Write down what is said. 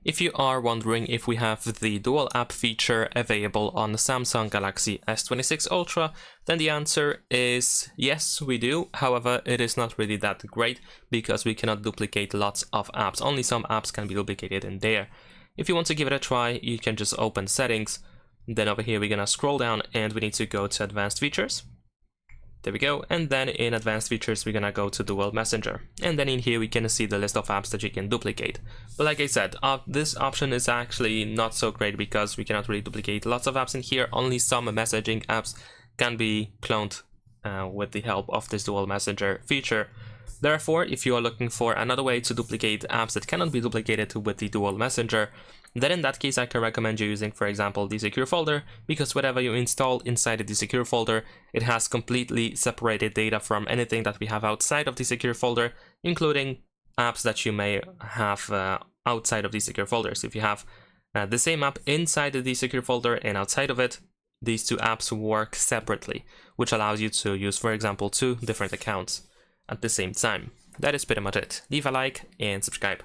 If you are wondering if we have the dual app feature available on the Samsung Galaxy S26 Ultra, then the answer is yes, we do. However, it is not really that great because we cannot duplicate lots of apps. Only some apps can be duplicated in there. If you want to give it a try, you can just open settings. Then over here, we're gonna scroll down and we need to go to advanced features. There we go, and then in advanced features we're gonna go to dual messenger, and then in here we can see the list of apps that you can duplicate. But like I said, this option is actually not so great because we cannot really duplicate lots of apps in here. Only some messaging apps can be cloned with the help of this dual messenger feature. Therefore, if you are looking for another way to duplicate apps that cannot be duplicated with the dual messenger, then in that case I can recommend you using, for example, the secure folder, because whatever you install inside the secure folder, it has completely separated data from anything that we have outside of the secure folder, including apps that you may have outside of the secure folders. If you have the same app inside the secure folder and outside of it, these two apps work separately, which allows you to use, for example, 2 different accounts at the same time. That is pretty much it. Leave a like and subscribe.